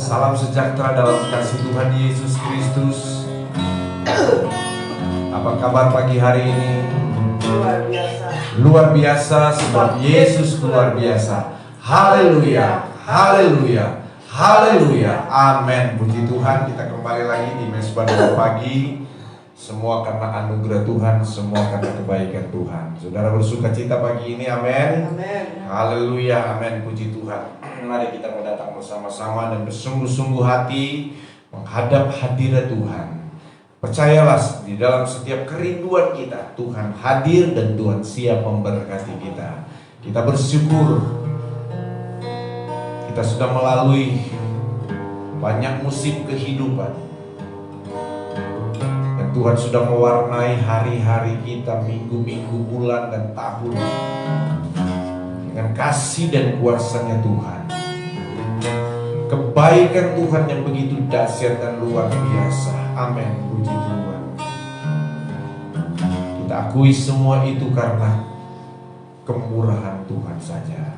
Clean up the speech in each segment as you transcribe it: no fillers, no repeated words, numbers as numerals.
Salam sejahtera dalam kasih Tuhan Yesus Kristus. Apa kabar pagi hari ini? Luar biasa. Luar biasa sebab Yesus luar biasa. Haleluya, haleluya, haleluya. Amin. Puji Tuhan, kita kembali lagi di Mesbah Doa Pagi. Semua karena anugerah Tuhan, semua karena kebaikan Tuhan. Saudara bersuka cita pagi ini, amin. Amin. Haleluya, amin. Puji Tuhan. Mari kita mau datang bersama-sama dan bersungguh-sungguh hati menghadap hadirat Tuhan. Percayalah, di dalam setiap kerinduan kita Tuhan hadir dan Tuhan siap memberkati kita. Kita bersyukur kita sudah melalui banyak musim kehidupan, dan Tuhan sudah mewarnai hari-hari kita, minggu-minggu, bulan dan tahun dengan kasih dan kuasa-Nya Tuhan. Kebaikan Tuhan yang begitu dahsyat dan luar biasa. Amin. Puji Tuhan. Kita akui semua itu karena kemurahan Tuhan saja.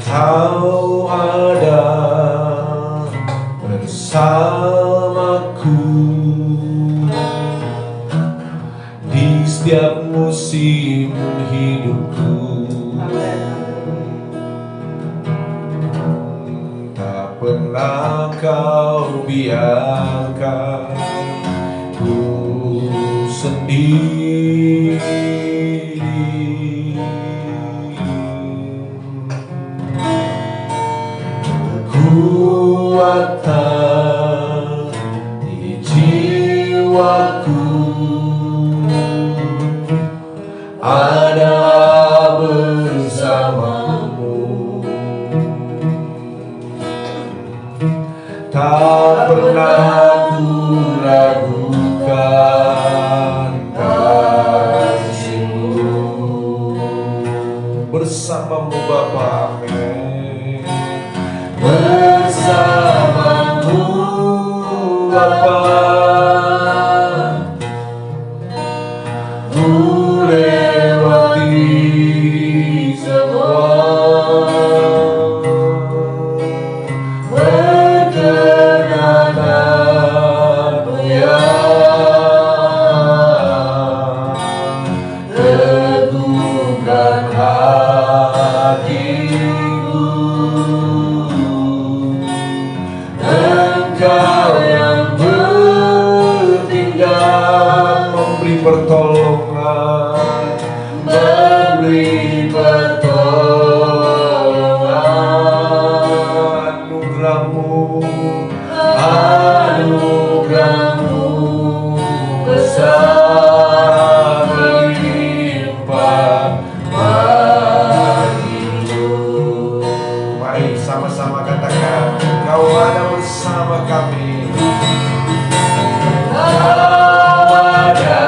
Kau ada bersamaku di setiap musim hidupku. Tak pernah kau biarkan ku sendiri. Kekuatan di jiwaku ada bersamamu. Tak pernah ku ragukan kasih-Mu. Bersamamu Bapa, amin. Bersamamu Bapa, ku lewati semua perkenananmu yang teguhkan hatiku. Engkau yang bertindak memberi pertolongan, memberi pertolongan. Anugerah-Mu besar melimpah bagiku. Mari sama-sama katakan, Kau ada bersama kami. Kau ada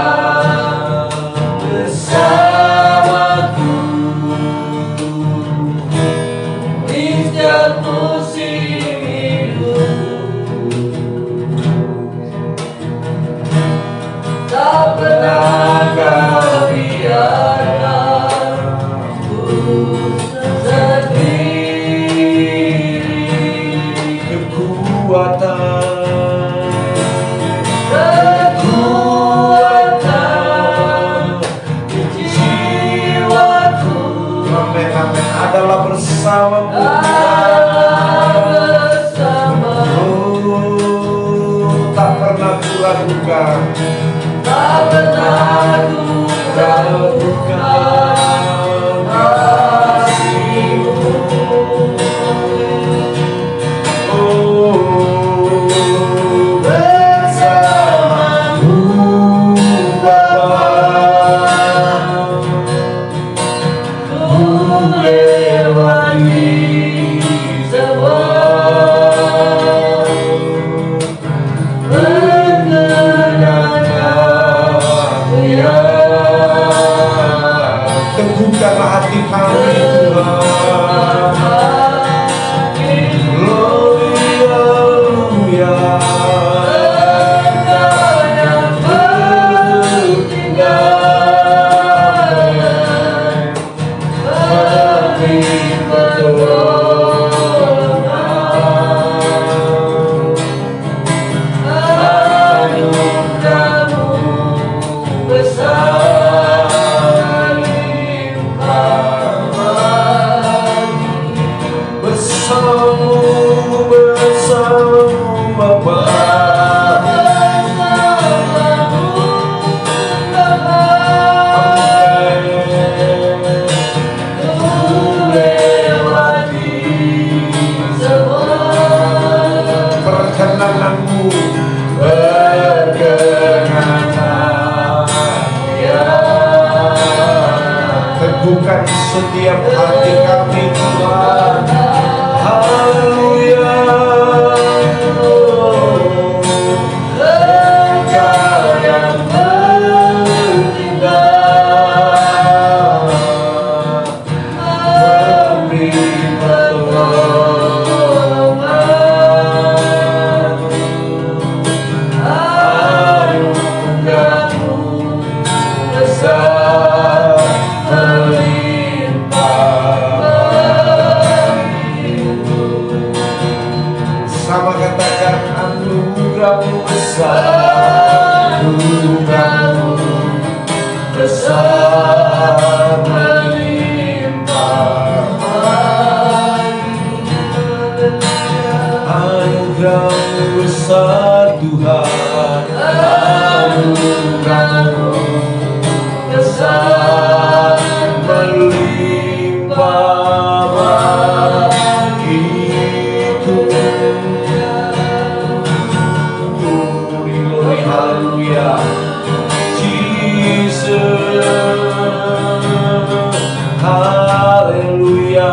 bersamaku di setiap musim hidupku. Tak pernah Kau biarkan ku sendiri. Kekuatan di jiwaku, amin, amin, adalah bersamamu. Tak pernah ku ragukan, tak pernah ku ragukan kasih-Mu. Bersamamu Bapa, ku lewati semua perkenananmu yang teguhkanlah hati kami Tuhan. Haleluya. Engkau yang bertindak teguhkan setiap hati kami Tuhan. Haleluya. Engkau yang bertindak, memberi pertolongan. Anugerah-Mu besar melimpah. Sama katakan anugerah-Mu besar, anugerah-Mu besar melimpah. Anugerah-Mu besar Tuhan, anugerah-Mu besar melimpah bagiku. Glory, haleluya, Jesus, haleluya.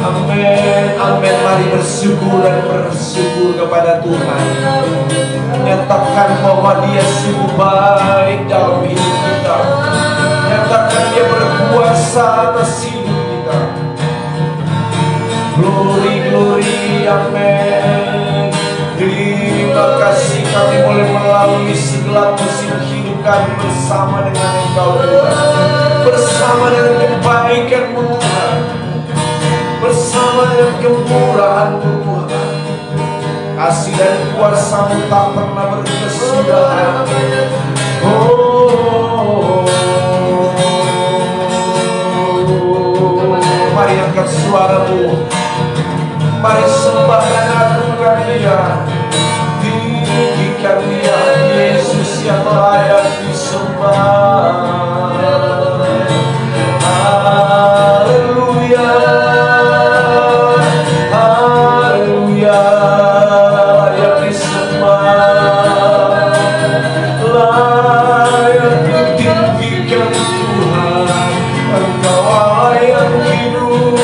Amin, amin. Mari bersyukur dan bersyukur kepada Tuhan. Nyatakan bahwa Dia sungguh baik dalam hidup kita. Nyatakan Dia berkuasa atas hidup kita. Glory, glory, amin. Terima kasih kami boleh melalui segala musim hidup kami bersama dengan Engkau Tuhan. Bersama dengan kebaikan-Mu Tuhan, bersama dengan kemurahan-Mu Tuhan. Kasih dan kuasa-Mu tak pernah berkesudahan. Mari angkat suara-Mu, mari sembah dan agungkan Dia, tinggikan Dia, Yesus yang layak disembah. Haleluya, haleluya, layak disembah, layak ditinggikan Tuhan. Engkau Allah yang hidup,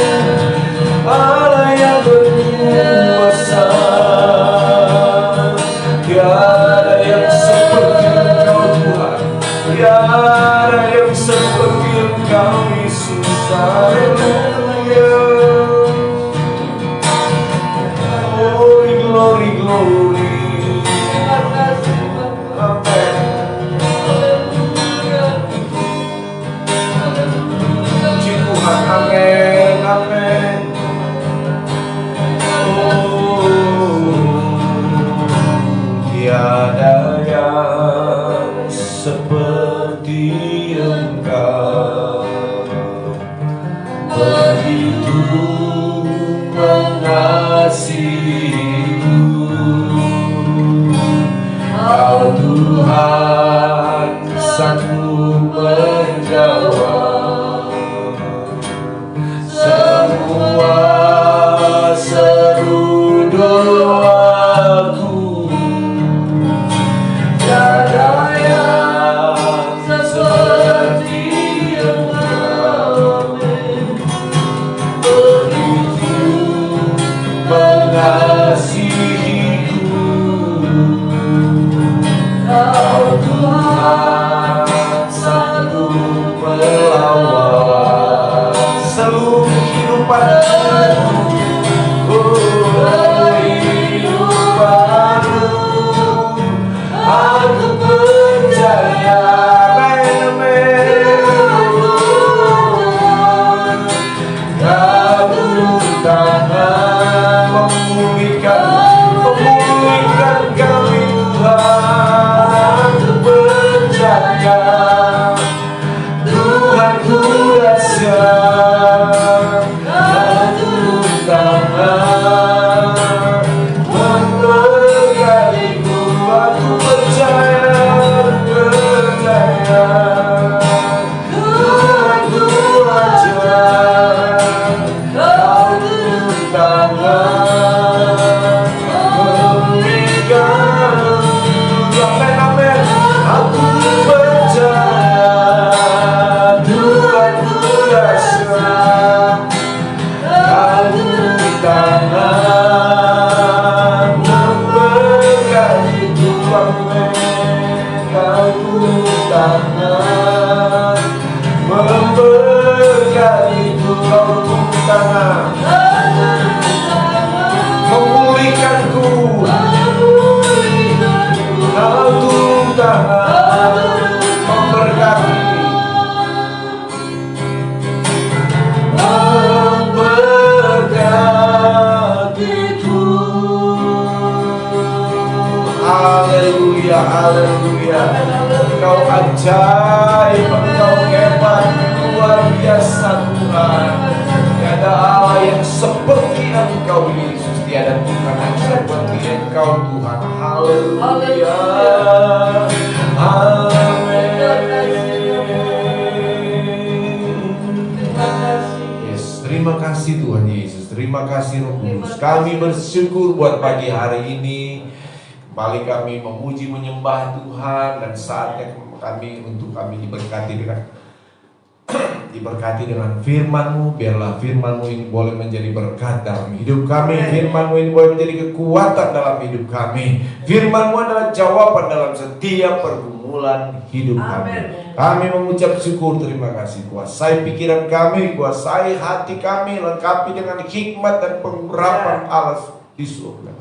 Allah yang berkuasa. Tiada yang seperti Engkau Tuhan, tiada yang seperti Engkau Yesus. Haleluya. Glory, glory, glory. Amen. Puji Tuhan, amin, amin. Tiada yang seperti Engkau, begitu mengasihiku. Kau Tuhan sanggup menjawab semua seru doaku. Tiada yang Engkau turun tangan memberkatiku, kau turun tangan memulihkanku, kau turun tangan memberkati, memberkatiku. Haleluya, haleluya. Engkau ajaib, Engkau hebat, luar biasa Tuhan. Tiada Allah yang seperti Engkau Yesus, tiada Tuhan yang seperti Engkau Tuhan. Haleluya, amin. Yes, terima kasih Tuhan Yesus, terima kasih Roh Kudus. Kami bersyukur buat pagi hari ini. Kembali kami memuji menyembah Tuhan, dan saatnya kami untuk kami diberkati dengan firman-Mu. Biarlah firman-Mu ini boleh menjadi berkat dalam hidup kami. Firman-Mu ini boleh menjadi kekuatan dalam hidup kami. Firman-Mu adalah jawaban dalam setiap pergumulan hidup kami. Kami mengucap syukur, terima kasih. Kuasai pikiran kami, kuasai hati kami, lengkapi dengan hikmat dan pengurapan Allah di surga,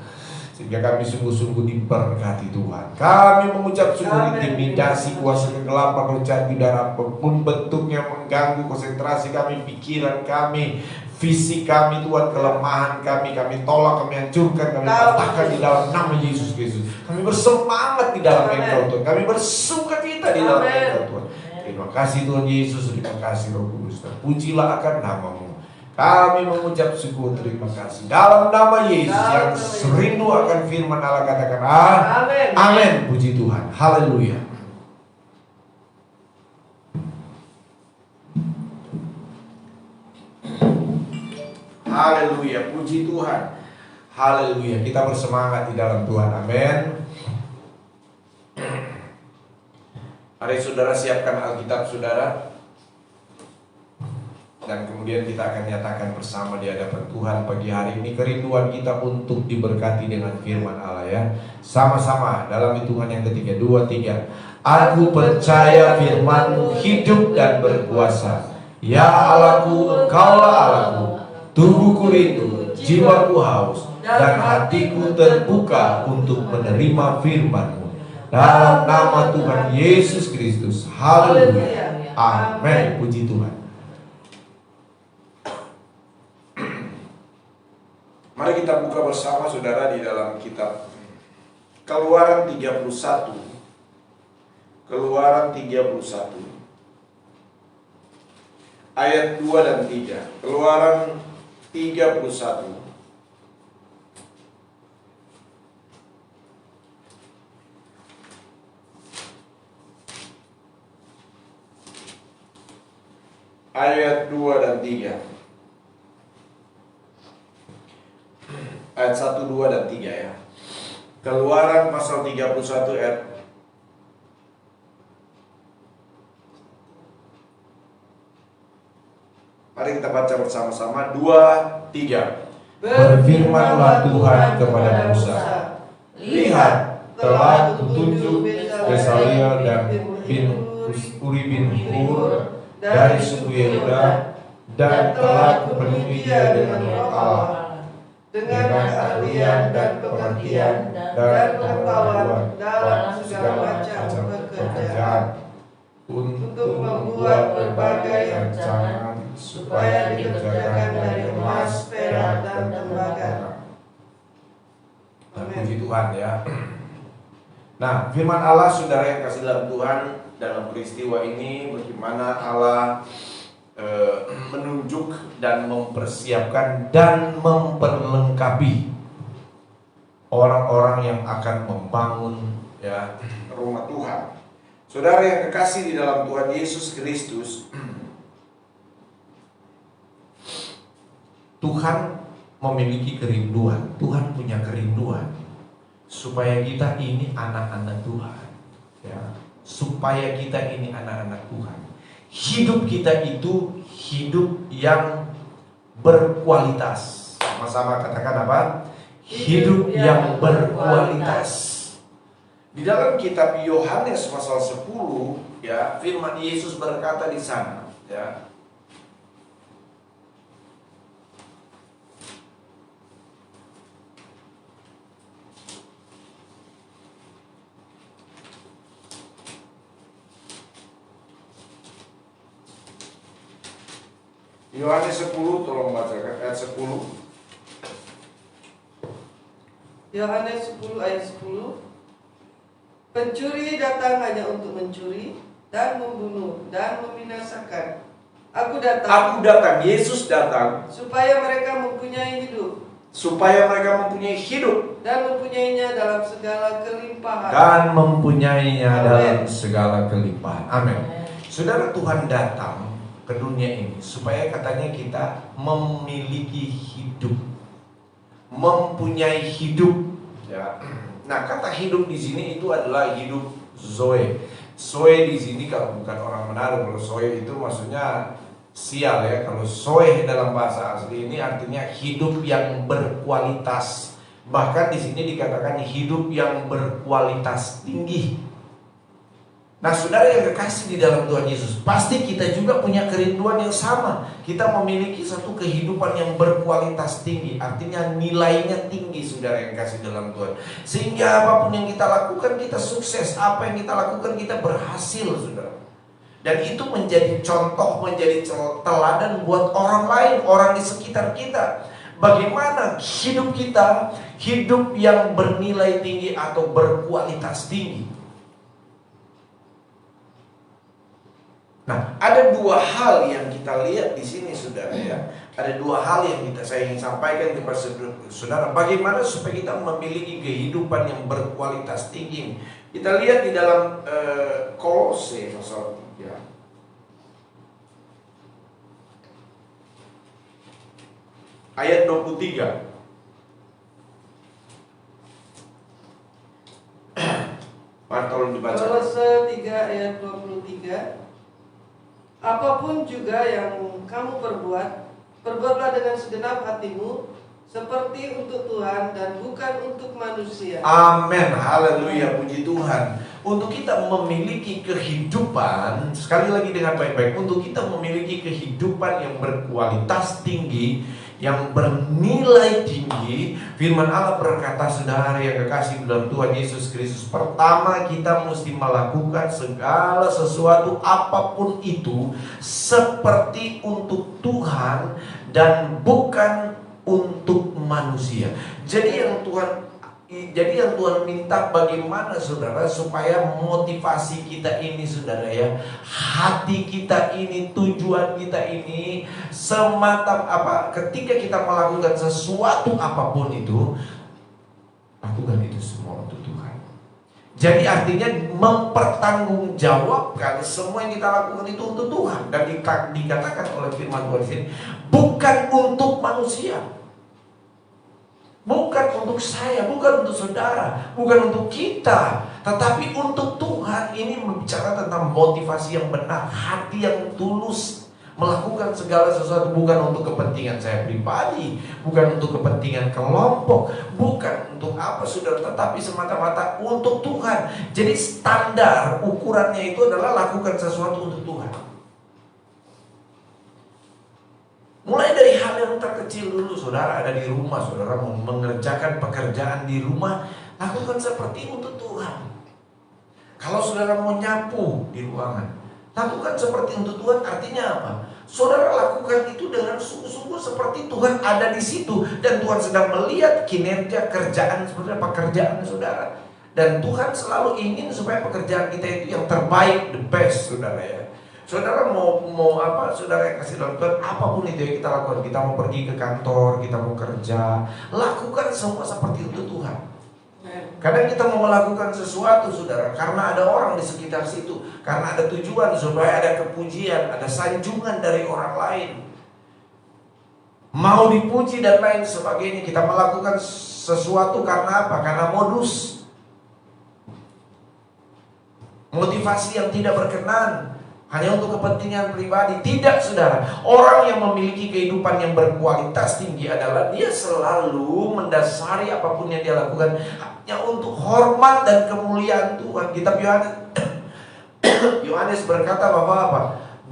sehingga kami sungguh-sungguh diberkati Tuhan. Kami mengucap syukur, intimidasi, kuasa kegelapan, roh jahat di dalam apapun bentuknya mengganggu konsentrasi kami, pikiran kami, fisik kami Tuhan, kelemahan kami tolak, kami hancurkan, kami patahkan di dalam nama Yesus Kristus. Kami bersemangat di dalam Engkau Tuhan, kami bersukacita di dalam Engkau Tuhan. Terima kasih Tuhan Yesus, terima kasih Roh Kudus, terpujilah akan nama-Mu. Kami mengucap syukur, terima kasih dalam nama Yesus yang serindu akan firman Allah, katakan amin. Amin. Puji Tuhan. Haleluya. Haleluya. Puji Tuhan. Haleluya. Kita bersemangat di dalam Tuhan. Amin. Mari saudara siapkan Alkitab saudara, dan kemudian kita akan nyatakan bersama di hadapan Tuhan pagi hari ini kerinduan kita untuk diberkati dengan firman Allah ya. Sama-sama dalam hitungan yang ketiga, 2, 3. Aku percaya firman-Mu hidup dan berkuasa. Ya Allahku, Engkaulah Allahku. Tubuhku rindu, jiwaku haus, dan hatiku terbuka untuk menerima firman-Mu. Dalam nama Tuhan Yesus Kristus. Haleluya. Amin. Puji Tuhan. Mari kita buka bersama saudara di dalam kitab Keluaran 31. Keluaran 31 ayat 2 dan 3. Keluaran 31 ayat 2 dan 3. Ayat 1, 2, dan 3 ya. Keluaran pasal 31 ayat mari kita baca bersama-sama. 2, 3. Berfirmanlah Tuhan kepada Musa, lihat, telah kutunjuk Besaleel dan Uri bin Hur dari suku Yehuda, dan telah kupenuhi dia dengan roh Allah, dengan keahlian dan pengertian dan pengetahuan dalam segala macam pekerjaan, untuk membuat berbagai rancangan supaya dikerjakan dari emas, perak, dan tembaga. Puji Tuhan ya. Nah, firman Allah saudara yang kasih dalam Tuhan, dalam peristiwa ini bagaimana Allah menunjuk dan mempersiapkan dan memperlengkapi orang-orang yang akan membangun ya rumah Tuhan. Saudara yang kekasih di dalam Tuhan Yesus Kristus, Tuhan memiliki kerinduan, Tuhan punya kerinduan supaya kita ini anak-anak Tuhan ya, supaya kita ini anak-anak Tuhan. Hidup kita itu hidup yang berkualitas. Sama-sama katakan apa? Hidup yang berkualitas. Di dalam kitab Yohanes pasal 10, ya, firman Yesus berkata di sana, ya. Yohanes 10, tolong bacakan ayat 10. Yohanes 10 ayat 10. Pencuri datang hanya untuk mencuri dan membunuh dan membinasakan. Aku datang, Yesus datang supaya mereka mempunyai hidup dan mempunyainya dalam segala kelimpahan. Amin. Saudara, Tuhan datang ke dunia ini supaya katanya kita memiliki hidup, mempunyai hidup, ya. Nah, kata hidup di sini itu adalah hidup Zoe. Zoe di sini kalau bukan orang Manado, kalau Zoe itu maksudnya sial, ya. Kalau Zoe dalam bahasa asli ini artinya hidup yang berkualitas. Bahkan di sini dikatakan hidup yang berkualitas tinggi. Nah, saudara yang kekasih di dalam Tuhan Yesus, pasti kita juga punya kerinduan yang sama. Kita memiliki satu kehidupan yang berkualitas tinggi, artinya nilainya tinggi, saudara yang kasih dalam Tuhan. Sehingga apapun yang kita lakukan, kita sukses. Apa yang kita lakukan, kita berhasil, saudara. Dan itu menjadi contoh, menjadi teladan buat orang lain, orang di sekitar kita. Bagaimana hidup kita, hidup yang bernilai tinggi atau berkualitas tinggi. Nah, ada dua hal yang kita lihat di sini, saudara, ya. Ada dua hal yang saya ingin sampaikan kepada saudara. Bagaimana supaya kita memiliki kehidupan yang berkualitas tinggi. Kita lihat di dalam Kolose pasal 3. Ayat 23. Tolong dibaca. Kolose 3 ayat 23. Apapun juga yang kamu perbuatlah dengan segenap hatimu, seperti untuk Tuhan dan bukan untuk manusia. Amin, haleluya, puji Tuhan. Untuk kita memiliki kehidupan, sekali lagi dengan baik-baik, untuk kita memiliki kehidupan yang berkualitas tinggi, yang bernilai tinggi, firman Allah berkata, saudara yang kekasih dalam Tuhan Yesus Kristus, pertama kita mesti melakukan segala sesuatu apapun itu seperti untuk Tuhan dan bukan untuk manusia. Jadi yang Tuhan minta bagaimana, saudara, supaya motivasi kita ini, saudara, ya, hati kita ini, tujuan kita ini semata ketika kita melakukan sesuatu apapun itu, lakukan itu semua untuk Tuhan. Jadi artinya mempertanggungjawabkan semua yang kita lakukan itu untuk Tuhan. Dan dikatakan oleh firman Tuhan ini, bukan untuk manusia, bukan untuk saya, bukan untuk saudara, bukan untuk kita, tetapi untuk Tuhan. Ini berbicara tentang motivasi yang benar, hati yang tulus, melakukan segala sesuatu bukan untuk kepentingan saya pribadi, bukan untuk kepentingan kelompok, bukan untuk apa, saudara, tetapi semata-mata untuk Tuhan. Jadi standar ukurannya itu adalah lakukan sesuatu untuk Tuhan. Mulai dari hal yang terkecil dulu, saudara ada di rumah, saudara mengerjakan pekerjaan di rumah, lakukan seperti untuk Tuhan. Kalau saudara mau nyapu di ruangan, lakukan seperti untuk Tuhan. Artinya apa? Saudara lakukan itu dengan sungguh-sungguh seperti Tuhan ada di situ, dan Tuhan sedang melihat kinerja kerjaan saudara, pekerjaan saudara. Dan Tuhan selalu ingin supaya pekerjaan kita itu yang terbaik, the best, saudara, ya. Saudara mau apa, saudara yang kasih dalam Tuhan, apapun itu yang kita lakukan, kita mau pergi ke kantor, kita mau kerja, lakukan semua seperti untuk Tuhan. Kadang kita mau melakukan sesuatu, saudara, karena ada orang di sekitar situ, karena ada tujuan supaya ada kepujian, ada sanjungan dari orang lain, mau dipuji dan lain sebagainya. Kita melakukan sesuatu karena apa? Karena modus, motivasi yang tidak berkenan, hanya untuk kepentingan pribadi. Tidak, saudara. Orang yang memiliki kehidupan yang berkualitas tinggi adalah dia selalu mendasari apapun yang dia lakukan hanya untuk hormat dan kemuliaan Tuhan. Kitab Yohanes berkata bahwa apa?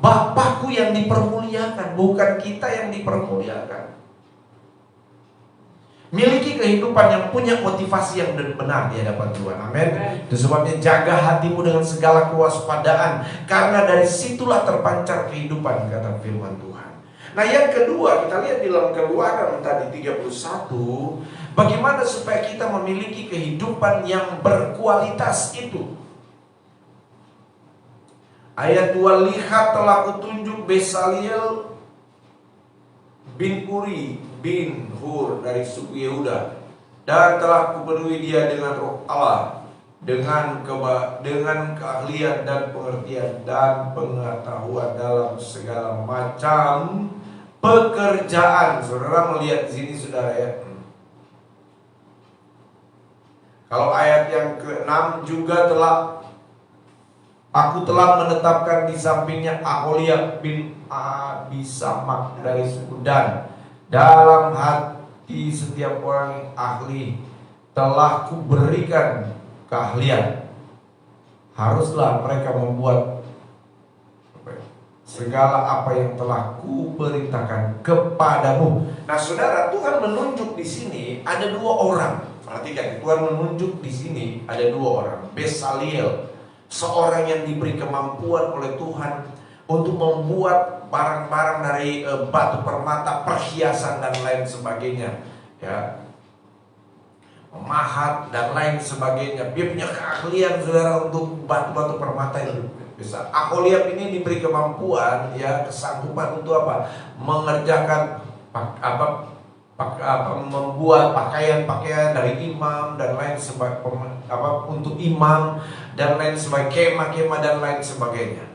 Bapakku yang dipermuliakan, bukan kita yang dipermuliakan. Miliki kehidupan yang punya motivasi yang benar di hadapan Tuhan. Amin. Itu sebabnya jaga hatimu dengan segala kewaspadaan, karena dari situlah terpancar kehidupan, kata firman Tuhan. Nah, yang kedua, kita lihat di dalam Keluaran tadi 31, bagaimana supaya kita memiliki kehidupan yang berkualitas itu. Ayat 2, lihat telah kutunjuk Bezaleel bin Uri bin Hur dari suku Yehuda, dan telah kupenuhi dia dengan roh Allah, dengan keahlian dan pengertian dan pengetahuan dalam segala macam pekerjaan. Saudara melihat di sini, saudara ya. Kalau ayat yang ke-6 juga aku telah menetapkan di sampingnya Aholiab bin Abisamak dari suku Dan. Dalam hati setiap orang yang ahli telah kuberikan keahlian. Haruslah mereka membuat segala apa yang telah kuperintahkan kepadamu. Nah, saudara, Tuhan menunjuk di sini ada dua orang. Perhatikan, Tuhan menunjuk di sini ada dua orang. Bezaleel, seorang yang diberi kemampuan oleh Tuhan untuk membuat barang-barang dari batu permata, perhiasan dan lain sebagainya, ya, memahat dan lain sebagainya. Dia punya keahlian, saudara, untuk batu-batu permata itu bisa. Aholiab ini diberi kemampuan, ya, kesanggupan untuk apa? Mengerjakan membuat pakaian-pakaian dari imam dan lain sebagainya, untuk imam dan lain sebagainya, kemah-kemah dan lain sebagainya.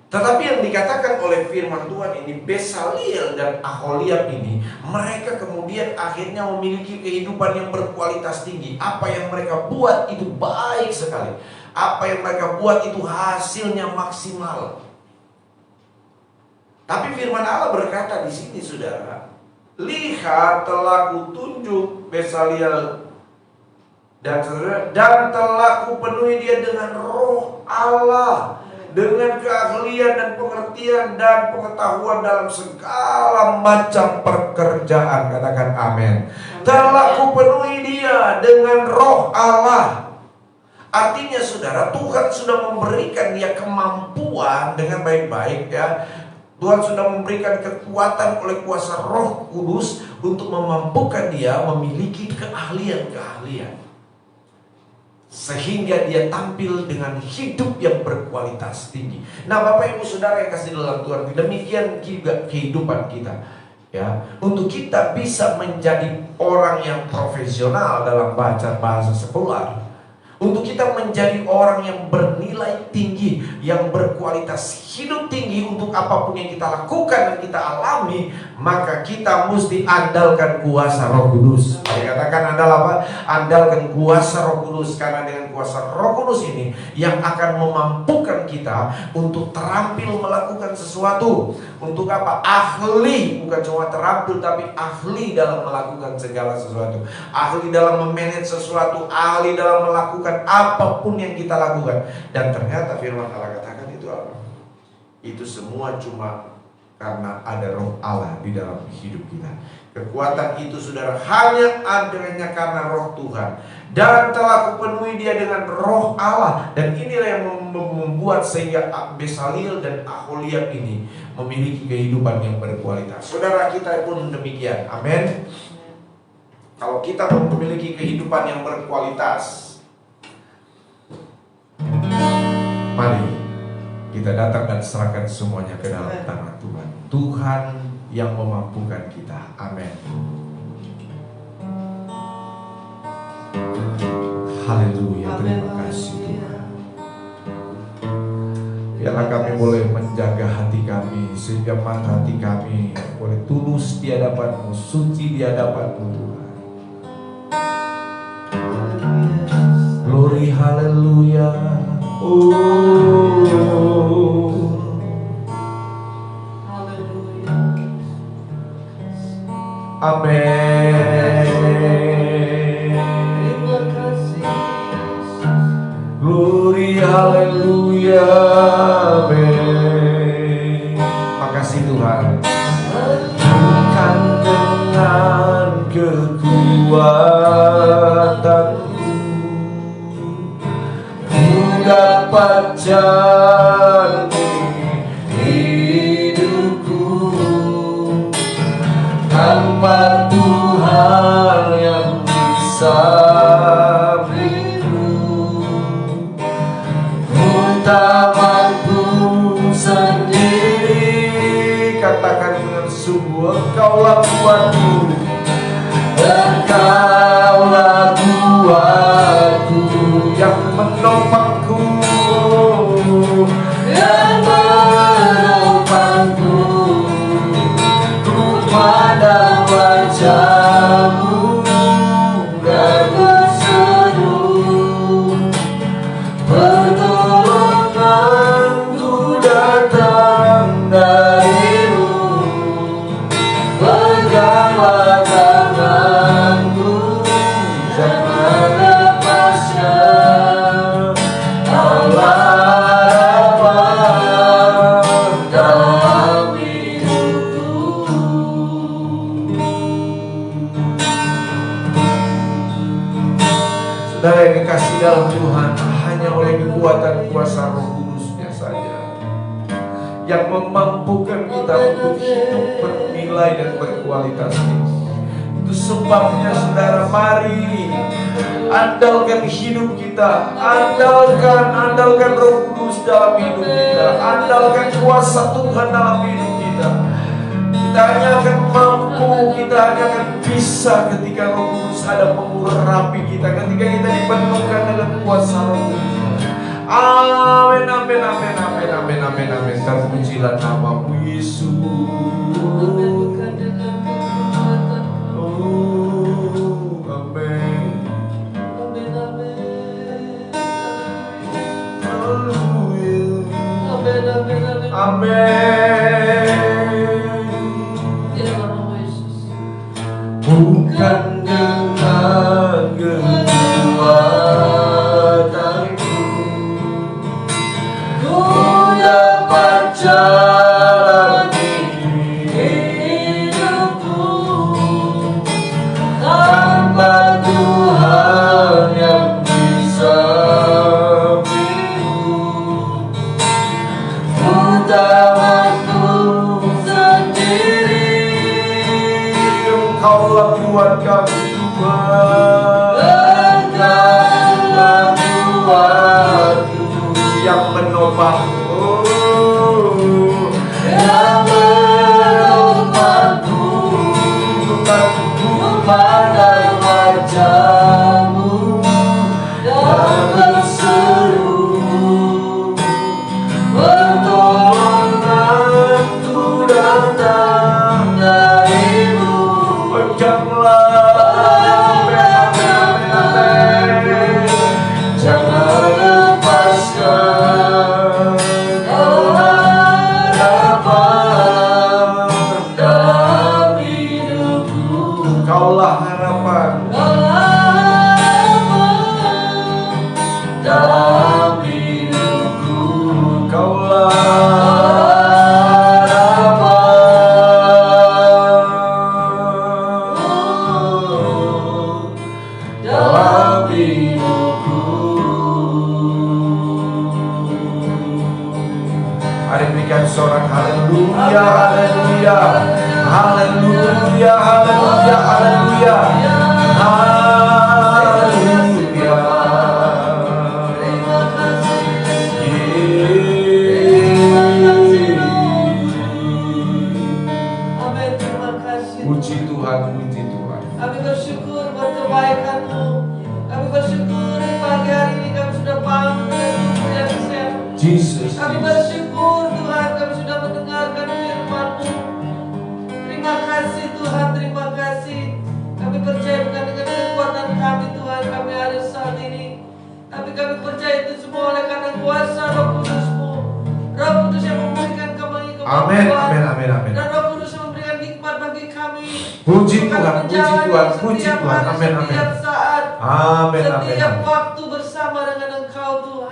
Tetapi yang dikatakan oleh firman Tuhan ini, Bezaleel dan Aholiab ini, mereka kemudian akhirnya memiliki kehidupan yang berkualitas tinggi. Apa yang mereka buat itu baik sekali. Apa yang mereka buat itu hasilnya maksimal. Tapi firman Allah berkata di sini, saudara, lihat telah kutunjuk Bezaleel dan telah kupenuhi dia dengan roh Allah, dengan keahlian dan pengertian dan pengetahuan dalam segala macam pekerjaan. Katakan amin. Telah kupenuhi dia dengan roh Allah. Artinya, saudara, Tuhan sudah memberikan dia kemampuan dengan baik-baik, ya. Tuhan sudah memberikan kekuatan oleh kuasa Roh Kudus untuk memampukan dia memiliki keahlian-keahlian, sehingga dia tampil dengan hidup yang berkualitas tinggi. Nah, Bapak Ibu Saudara yang kasih dalam Tuhan, demikian juga kehidupan kita, ya. Untuk kita bisa menjadi orang yang profesional dalam bahasa sekular, untuk kita menjadi orang yang bernilai tinggi, yang berkualitas hidup tinggi untuk apapun yang kita lakukan dan kita alami, maka kita mesti andalkan kuasa Roh Kudus. Dikatakan andalkan kuasa Roh Kudus, karena dengan kuasa Roh Kudus ini yang akan memampukan kita untuk terampil melakukan sesuatu. Untuk apa? Ahli, bukan cuma terampil, tapi ahli dalam melakukan segala sesuatu. Ahli dalam memanage sesuatu, ahli dalam melakukan apapun yang kita lakukan. Dan ternyata firman Allah katakan itu apa? Itu semua cuma karena ada roh Allah di dalam hidup kita. Kekuatan itu, saudara, hanya adanya karena roh Tuhan. Dan telah kupenuhi dia dengan roh Allah. Dan inilah yang membuat sehingga Bezaleel dan Aholiab ini memiliki kehidupan yang berkualitas. Saudara, kita pun demikian. Amin. Kalau kita memiliki kehidupan yang berkualitas, mari kita datang dan serahkan semuanya ke dalam tangan Tuhan. Tuhan yang memampukan kita. Amin. Haleluya. Terima kasih Tuhan. Biarlah kami boleh menjaga hati kami, sehingga mata hati kami boleh tulus di hadapan-Mu, suci di hadapan-Mu Tuhan. Glory, haleluya. Amin. Terima Glory, haleluya, amin. Makasih Tuhan. Bukan dengan kekuatanku ku dapat jalani hidupku, tanpa Tuhan yang bisa tak mampu sendiri. Katakan dengan sungguh, Engkaulah kuatku, Engkaulah kuatku, yang menopangku, yang menopangku. Ku pandang wajah-Mu dan berseru, pertolonganku datang dari-Mu. Peganglah tanganku, jangan lepaskan. Allah harapan dalam hidupku. Saudara yang dikasih dalam Tuhan, hanya oleh kekuatan kuasa Roh Kudus-Nya saja yang memampukan kita untuk hidup bernilai dan berkualitas. Itu sebabnya saudara, mari andalkan hidup kita, andalkan Roh Kudus dalam hidup kita, andalkan kuasa Tuhan dalam hidup kita. Kita hanya akan mampu, kita hanya akan bisa ketika Roh Kudus ada mengurapi kita, ketika kita dipenuhkan dengan kuasa Roh Kudus. Amin, amin, amin, amin, amin, amin, amin. Terpujilah nama-Mu Yesus. Oh, amin. Haleluya. Amin. Bukan dengan kekuatanku ku dapat jalani hidupku, tanpa Tuhan yang bisa bimbing. Ku tak mampu sendiri, Engkaulah kuat kami Tuhan. Engkaulah kuatku, yang menopangku, yang menopangku. Ku pandang wajah-Mu dan berseru, pertolonganku datang dari-Mu. Peganglah, jangan lepaskan. Kaulah harapan dalam hidupku. Kaulah harapan dalam hidupku. Mari berikan sorak haleluya, haleluya, haleluya, haleluya, haleluya, haleluya. Amin, terima kasih. Puji Tuhan, puji Tuhan. Kami bersyukur buat kebaikan-Mu. Kami bersyukur di pagi hari ini kami sudah bangun dengan tubuh yang sehat. Jesus. Kami bersyukur Tuhan, kami sudah mendengarkan firman-Mu. Terima kasih Tuhan, terima kasih. Kami percaya bukan dengan kekuatan kami Tuhan, kami ada saat ini. Tapi kami percaya itu semua oleh karena kuasa Roh Kudus-Mu. Roh Kudus yang memberikan kami Amin, kemampuan. amin, amin, amin. Dan Roh Kudus yang memberikan hikmat bagi kami. Puji Untuk Tuhan, puji menjalani Tuhan, puji setiap Tuhan. hari, Amin, amin. Setiap saat, Amin, amin, setiap amin. waktu bersama dengan Engkau Tuhan.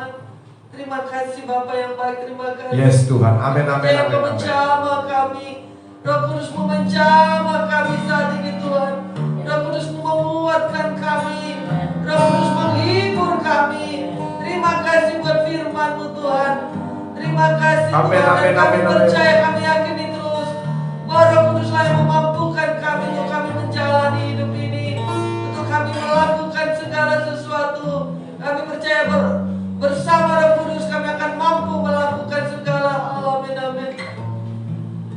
Terima kasih Bapa yang baik, terima kasih. Yes Tuhan, amin, amin, Yang amin, amin. menjamah kami, Roh Kudus-Mu menjamah kami saat ini Tuhan. Roh Kudus-Mu menguatkan kami, Roh Kudus menghibur kami. Terima kasih buat firman-Mu Tuhan. Terima kasih Amin, Tuhan, amin, dan kami amin, amin. percaya, kami yakini terus bahwa Roh Kudus-Lah yang memampukan kami untuk kami menjalani hidup ini, untuk kami melakukan segala sesuatu. Kami percaya bersama Roh Kudus kami akan mampu melakukan segala hal. Amin, amin.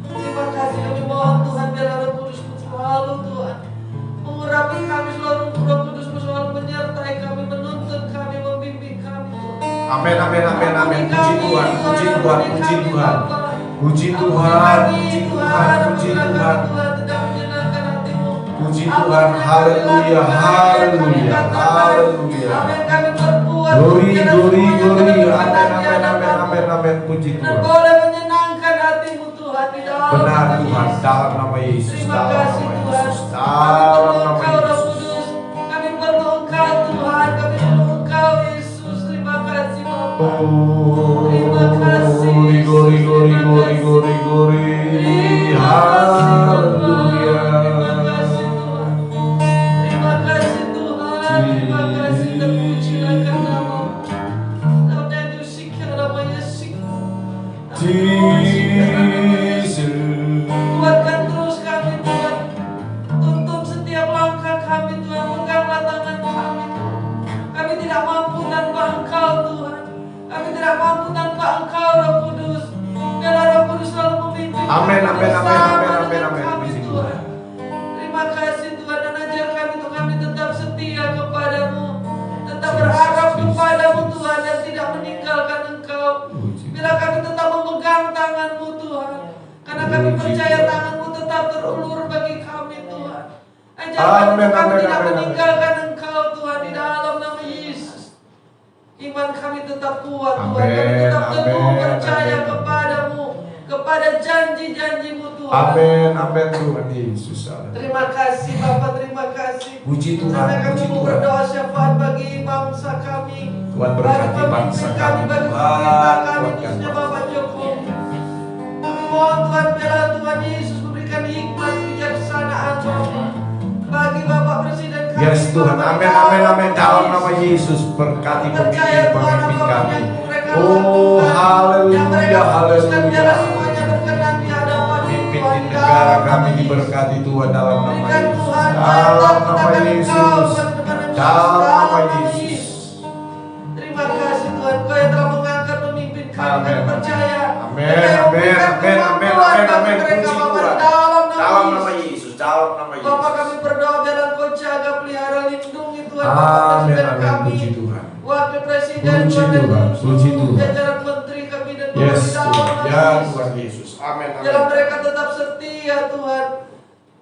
Terima kasih, kami mohon Tuhan biarlah Roh Kudus-Mu selalu Tuhan mengurapi kami, selalu Roh Kudus-Mu selalu menyertai kami, menuntun kami, membimbing kami Tuhan. Amin, amin, amin, amin. Puji Kami, Tuhan, puji Tuhan, puji Tuhan. Bapa. Puji Ampuni Tuhan, kami, puji Tuhan, Tuhan, puji apabila Tuhan. kami, Tuhan, tidak menyenangkan hati-Mu. Puji Apapun Tuhan, yang kami haleluya, lakukan, yang kami haleluya, katakan, haleluya. apa yang kami perbuat, Glory, biarlah glory, semuanya glory. benar-benar Amin, di amin, amin, hadapan-Mu. amin, amin. Puji Dan Tuhan. boleh menyenangkan hati-Mu Tuhan di dalam Benar nama Tuhan, Yesus. dalam nama Yesus, Terima dalam kasih nama Tuhan. Yesus, Kami dalam perlu nama Engkau Roh Yesus. Kudus. Kami perlu Engkau Tuhan. Kami perlu Engkau Yesus. Terima kasih Bapa. Terima kasih, Glory, glory, Yesus. glory, Terima glory, kasih. glory, glory. Terima kasih Tuhan. Haleluya. Terima kasih Tuhan. Terima kasih Tuhan. Terima kasih, terpujilah nama. Namanya diusikan, namanya Yesus. Jesus. Kuatkan terus kami Tuhan. Tuntun setiap langkah kami Tuhan. Peganglah tangan kami Tuhan. Kami tidak mampu tanpa Engkau Tuhan. Kami tidak mampu tanpa Engkau Roh Kudus. Biarlah Roh Kudus selalu memimpin kami Amin, amin, amin, bersama amin, dengan amin, amin. kami Puji Tuhan. Tuhan. Terima kasih Tuhan, dan ajar kami untuk kami tetap setia kepada-Mu, tetap berharap kepada-Mu Tuhan, dan tidak meninggalkan Engkau. Bila kami tetap memegang tangan-Mu Tuhan, karena kami percaya tangan-Mu tetap terulur bagi kami Tuhan. Ajar kami Amin, untuk kami amin, tidak amin, meninggalkan Engkau Tuhan, di dalam nama Yesus. Iman kami tetap kuat Tuhan, kami Amin, tetap teguh amin, percaya amin. kepada-Mu, kepada janji-janji-Mu Tuhan. Amin, amin Tuhan Yesus. Terima kasih Bapak, terima kasih. Puji Tuhan, Sampai kami puji mau Tuhan. berdoa syafaat bagi bangsa kami, Tuhan bagi berkati bangsa pemimpin kami, kami. bagi Tuhan, pemerintah kami, kuatkan khususnya bangsa. Bapak Jokowi. Kami mohon Tuhan, biarlah Tuhan Yesus memberikan hikmat kebijaksanaan Bapak bagi Bapak Presiden kami. Yes Tuhan, Bapak, amin, amin, amin. Dalam nama Yesus berkati percaya Tuhan pemimpin apapun kami. yang mereka Oh, lakukan, yang mereka haleluya, putuskan, biarlah haleluya. semuanya berkenan di hadapan Pimpin Tuhan, di di negara dalam kami nama Yesus. diberkati Tuhan dalam nama Berikan Yesus. Tuhan, Dalam nama katakan Yesus. Engkau, Tuhan, kepada Dalam nama Yesus. Yesus. Terima kasih Tuhan, Kau yang telah mengangkat pemimpin kami. Amin. Kami percaya. Amin, Engkau yang amin, memberikan amin, amin, kemampuan amin, bagi amin. mereka, Puji Bapa, Tuhan. di dalam Dalam nama nama Yesus. Yesus, dalam nama Yesus. Bapak, kami berdoa biarlah Kau jaga, pelihara, lindungi Tuhan Bapak Amin, Presiden amin, kami, puji Tuhan. Wakil Presiden, Puji Tuhan, dan Tuhan, puji seluruh Tuhan. jajaran Menteri Kabinet Bapak, Yes di dalam Tuhan, nama ya Yesus. Tuhan Yesus. Amin, Biarlah amin. mereka tetap setia Tuhan.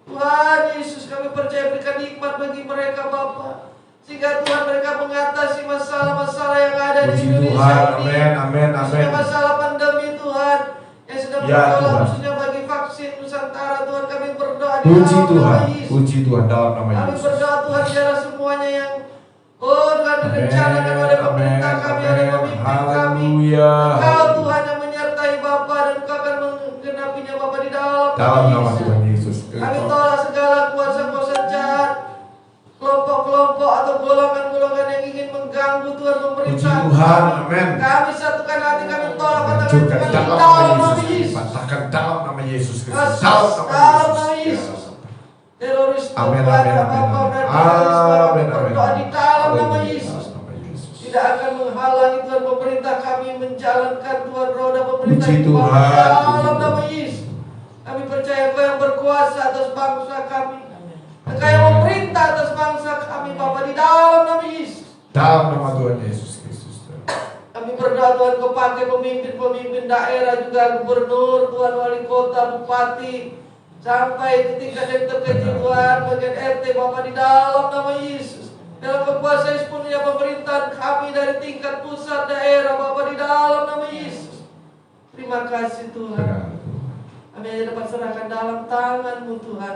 Tuhan Yesus, kami percaya berikan hikmat bagi mereka Bapa, sehingga Tuhan mereka mengatasi masalah-masalah yang ada di Puji Indonesia Tuhan, ini. amin, amin, Khususnya amin. masalah pandemi Tuhan yang sedang Ya, bergolak, Tuhan. khususnya bagi vaksin Nusantara Tuhan, kami berdoa di Puji dalam Tuhan, nama Yesus. puji Tuhan dalam nama Kami Yesus. berdoa Tuhan, biarlah semuanya yang Tuhan direncanakan oleh pemerintah kami, oleh pemimpin kami. Haleluya. Engkau Tuhan yang menyertai Bapa, dan Engkau akan menggenapinya Bapa di dalam Dalam nama Yesus. Tuhan Yesus. Kami tolak segala kuasa-kuasa jahat, kelompok-kelompok atau golongan-golongan yang ingin mengganggu Tuhan Puji pemerintahan. Tuhan, amin. Kami satukan hati, kami tolak katakan Hancurkan Tuhan, dalam di nama dalam nama Yesus. Yesus. Patahkan dalam nama Yesus Kristus. Yesus, Dalam dalam nama nama Yesus. Terorisme, Amin, Tuhan, amin, amin, apa-apa, amin. dan terorisme, kami Amin, amin. berdoa di dalam nama Haleluya, Yesus. dalam nama Yesus. Tidak akan menghalangi Tuhan pemerintah kami menjalankan Tuhan roda pemerintah Puji di bawah Tuhan, dalam puji nama Tuhan. Yesus. Kami percaya Engkau yang berkuasa atas bangsa kami, Engkau yang memerintah atas bangsa kami Bapa, di dalam nama Yesus. Dalam nama Tuhan Yesus Kristus. Kami berdoa Tuhan, Kau pakai pemimpin-pemimpin daerah, juga gubernur, Tuhan, wali kota, bupati, sampai ke tingkat yang terkecil Tuhan, bagian RT Bapa, di dalam nama Yesus. Dalam kekuasaan sepenuhnya pemerintahan kami dari tingkat pusat daerah Bapa, di dalam nama Yesus. Terima kasih Tuhan. Benar. Kami hanya dapat serahkan dalam tangan-Mu Tuhan.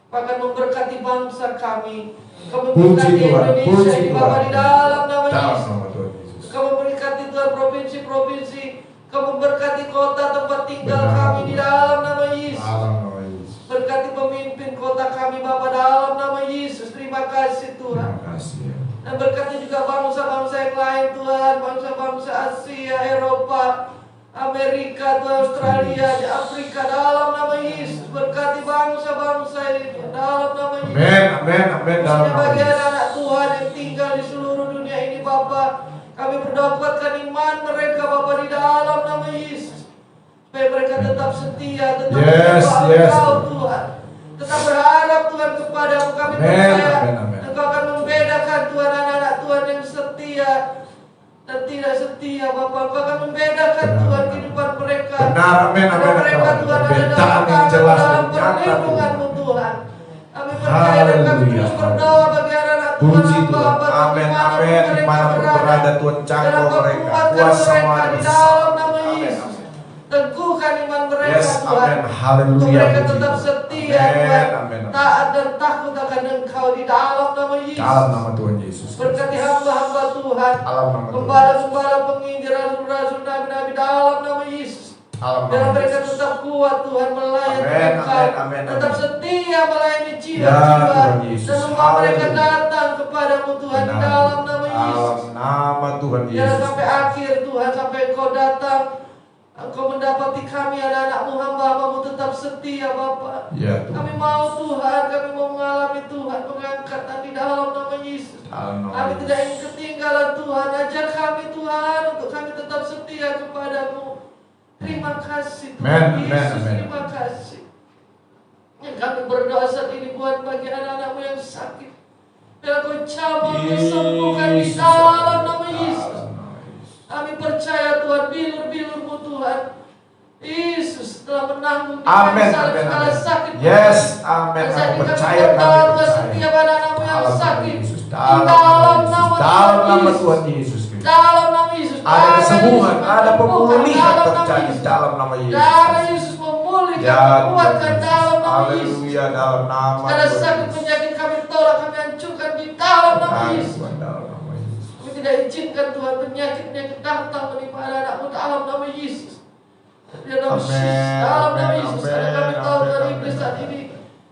Bahkan memberkati bangsa kami. Kau Puji memberkati Tuhan, Indonesia puji di Bapa, Tuhan. di dalam nama Dalam Yesus. nama Tuhan Yesus. Kau memberkati Tuhan provinsi-provinsi. Kamu berkati kota tempat tinggal Benar, kami di Tuhan. dalam nama Yesus. Dalam nama Yesus. Berkati pemimpin kota kami Bapa dalam nama Yesus. Terima kasih Tuhan. Terima kasih ya. Dan berkati juga bangsa-bangsa yang lain Tuhan. Bangsa-bangsa Asia, Eropa, Amerika, Tuhan, Australia, di Afrika dalam nama Yesus. Berkati bangsa-bangsa ini dalam nama Yesus. Amin, amin, amin. Dalam Khususnya nama bagi Yesus. anak-anak Tuhan yang tinggal di seluruh dunia ini Bapa, kami berdoa kuatkan iman mereka Bapa di dalam nama Yesus. Supaya mereka tetap setia, tetap Yes, berdoa yes, Engkau Tuhan. Tuhan. Tetap berharap Tuhan kepadamu. Kami Amin, percaya amin, amin. Engkau akan membedakan Tuhan anak-anak Tuhan yang setia dan tidak setia Bapa. Engkau akan membedakan Benar, Tuhan benar. kehidupan mereka. Benar, amin, Karena amin, mereka Tuhan. Tuhan ada Perbedaan dalam yang tangan, jelas dalam dan nyata, perlindungan-Mu Tuhan. Tuhan. Kami percaya dan kami Haleluya. terus berdoa bagi anak-anak Tuhan. Puji hamba, Tuhan. Bapa, Amin, dimanapun amin. mereka Dimanapun berada Tuhan jangkau Dalam mereka. kekuatan Kuasa mereka Allah di bersama. dalam nama Amin, Yesus. amin. Teguhkan iman mereka Yes, Tuhan. amin. Untuk Haleluya. mereka Puji tetap Tuhan. setia Amin, Tuhan. amin, amin. Taat dan takut akan Engkau di dalam nama Yesus. Dalam nama Tuhan Yesus. Berkati hamba-hamba Tuhan. Dalam nama Tuhan. Gembala-gembala penginjil rasul-rasul nabi-nabi dalam nama Yesus. Dalam Biar nama mereka Yesus. tetap kuat Tuhan melayani Amin, Engkau. amin, amin, Tetap amin. setia melayani Ya, jiwa-jiwa. Tuhan Yesus. Dan membawa mereka Haleluya. datang kepadamu Tuhan di Benar. dalam nama Yesus. Dalam nama Tuhan Biar Yesus. sampai akhir Tuhan, sampai Engkau datang, Engkau mendapati kami anak-anakmu, hamba-hambamu tetap setia Bapa. Ya Tuhan. Kami mau Tuhan, kami mau mengalami Tuhan pengangkatan di dalam nama Yesus. Dalam nama Kami Yesus. tidak ingin ketinggalan Tuhan. Ajar kami Tuhan untuk kami tetap setia kepadamu. Terima kasih Tuhan Amen, amen, Yesus. amen. Terima kasih. Yang kami berdoa saat ini buat bagi anak-anakmu yang sakit. Biar Kau cabut, Kau sembuhkan di Yesus. dalam nama Yesus. Dalam nama Yesus. Kami percaya Tuhan, bilur-bilur-Mu Tuhan. Yesus telah menanggung Amin, segala amin, segala amin. sakit. Yes, amin. Dan saat Kami ini kami percaya, berdoa kami buat percaya. setiap anak-anakmu yang Dalam nama sakit. Yesus. Di Dalam dalam nama nama Yesus. Dalam nama Yesus. Tuhan Yesus Kristus. Dalam nama Yesus. Ada Darah kesembuhan, Yesus ada menyembuhkan. pemulihan Dalam nama terjadi Yesus. dalam nama Yesus. Darah Yesus memulihkan, Ya, menguatkan Tuhan dalam Yesus. nama Yesus. Haleluya, dalam nama Segala Tuhan sakit Yesus. penyakit kami tolak, kami hancurkan di dalam nama Benar, Yesus. Tuhan, dalam nama Yesus. Kami tidak izinkan Tuhan penyakit-penyakit datang menimpa anak-anakmu dalam nama Yesus. Dalam Amin, dalam nama amin, Yesus. amin, Karena kami tahu amin, Tuhan amin, iblis saat amin. ini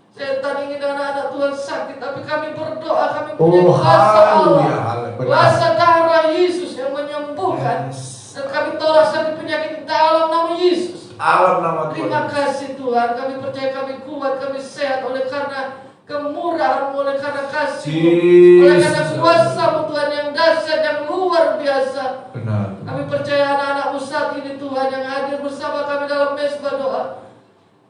setan ingin anak-anak Tuhan sakit, tapi kami berdoa, kami punya Oh, kuasa haleluya, Allah, haleluya. Benar. kuasa darah Yesus yang menyembuhkan. Yes. Dan kami tolak sakit penyakit dalam nama Yesus. Dalam nama Tuhan. Terima kasih Tuhan, kami percaya kami kuat, kami sehat oleh karena kemurahan-Mu, oleh karena kasih-Mu, oleh karena Jesus. kuasa-Mu Tuhan yang dahsyat, yang luar biasa. Benar. Kami percaya anak-anak-Mu saat ini Tuhan yang hadir bersama kami dalam mesbah doa.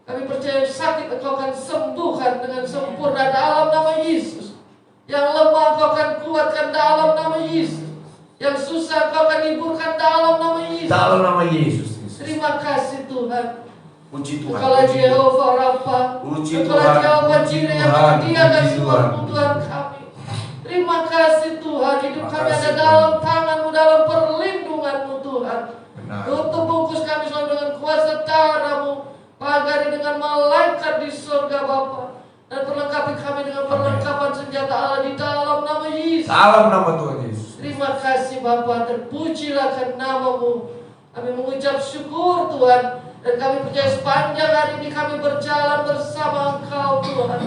Kami percaya sakit Engkau akan sembuhkan dengan sempurna dalam nama Yesus. Yang lemah Engkau akan kuatkan dalam nama Yesus. Yang susah Engkau akan hiburkan dalam nama Yesus. Dalam nama Yesus. Terima kasih Tuhan. Puji Tuhan. Engkaulah puji Tuhan. Jehovah Rafa. Puji Engkaulah Tuhan, Jehovah puji Jireh yang Tuhan, menyediakan puji semua Tuhan. kebutuhan kami. Terima kasih Tuhan. Hidup Terima kami kasih, ada Tuhan. dalam tangan-Mu, dalam perlindungan-Mu Tuhan. Benar. Tutup bungkus kami selalu dengan kuasa darah-Mu. Pagari dengan malaikat di surga Bapa. Dan perlengkapi kami dengan perlengkapan senjata Allah di dalam nama Yesus. Dalam nama Tuhan Yesus. Terima kasih Bapa, terpujilah kan nama-Mu. Kami mengucap syukur Tuhan. Dan kami percaya sepanjang hari ini kami berjalan bersama Engkau Tuhan.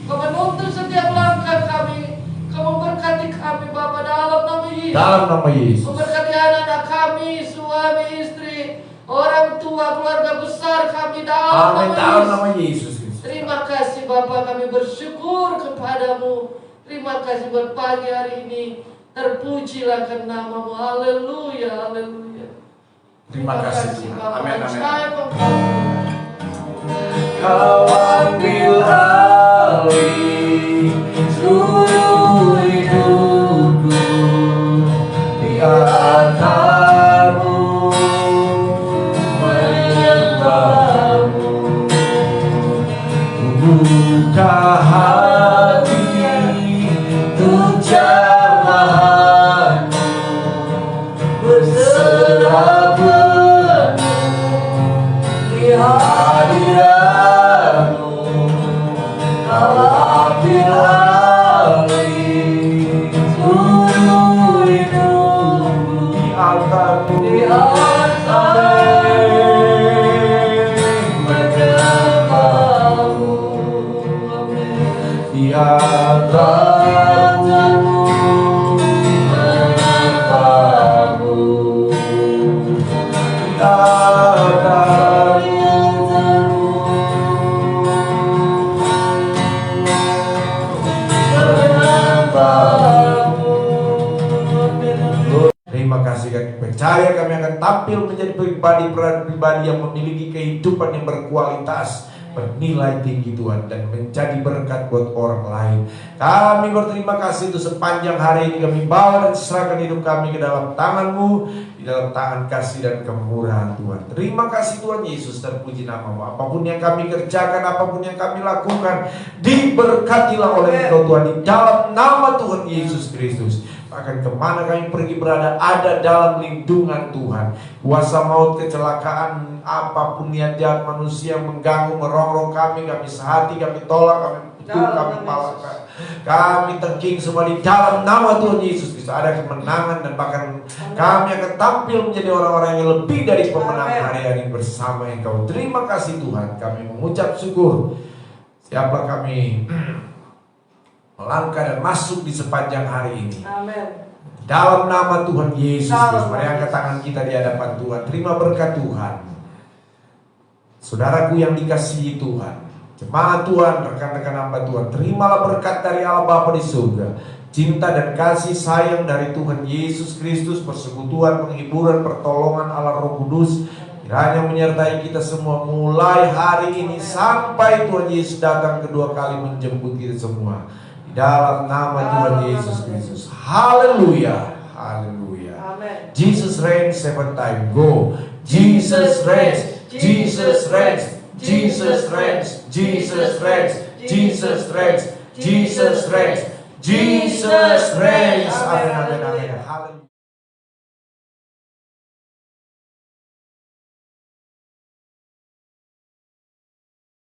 Kau menuntun setiap langkah kami. Kau memberkati kami Bapa dalam nama Yesus. Dalam nama Yesus. Memberkati anak-anak kami, suami, istri, orang tua, keluarga besar kami dalam Amin. nama Dalam Yesus. nama Yesus. Terima kasih Bapa, kami bersyukur kepadamu. Terima kasih buat pagi hari ini. Terpujilah kan nama-Mu. Haleluya, haleluya. Terima kasih Tuhan. Bapa. Amin. Amin. Saya Engkau. Kau ambil alih seluruh hidupku, biarkanmu menyembahmu, buka hati untuk jamahanmu, berserah penuh di hadiratmu. Kau ambil alih seluruh hidupku, di altar di atas menyembahmu, di atasmu menyembahmu, di atas Terima kasih, kami percaya kami akan tampil menjadi pribadi yang memiliki kehidupan yang berkualitas, bernilai tinggi Tuhan, dan menjadi berkat buat orang lain. Kami berterima kasih untuk sepanjang hari ini kami bawa dan serahkan hidup kami ke dalam tangan-Mu, di dalam tangan kasih dan kemurahan Tuhan. Terima kasih Tuhan Yesus, terpuji nama-Mu. Apapun yang kami kerjakan, apapun yang kami lakukan, diberkatilah oleh Engkau Tuhan, di dalam nama Tuhan Yesus Kristus. Bahkan kemana kami pergi berada, ada dalam lindungan Tuhan. Kuasa maut, kecelakaan, apapun niat jahat manusia yang mengganggu, merongrong kami sehati, kami tolak, kami pukul, kami palak, kami tengking semua di dalam nama Tuhan Yesus Kristus. Ada kemenangan, dan bahkan kami akan tampil menjadi orang-orang yang lebih dari pemenang hari-hari bersama Engkau. Terima kasih Tuhan, kami mengucap syukur. Siapa kami melangkah dan masuk di sepanjang hari ini. Amin. Dalam nama Tuhan Yesus Kristus, mari angkat tangan kita di hadapan Tuhan. Terima berkat Tuhan. Saudaraku yang dikasihi Tuhan, jemaat Tuhan, rekan-rekan hamba Tuhan, terimalah berkat dari Allah Bapa di surga, cinta dan kasih sayang dari Tuhan Yesus Kristus, persekutuan, penghiburan, pertolongan Allah Roh Kudus, kiranya menyertai kita semua mulai hari ini sampai Tuhan Yesus datang kedua kali menjemput kita semua. Dalam nama Tuhan Yesus Kristus. Haleluya. Haleluya. Amen. Jesus reigns 7 times. Go. Jesus reigns. Jesus reigns. Jesus reigns. Jesus reigns. Jesus reigns. Jesus reigns. Jesus reigns. Amin. Amin. Amin. Haleluya.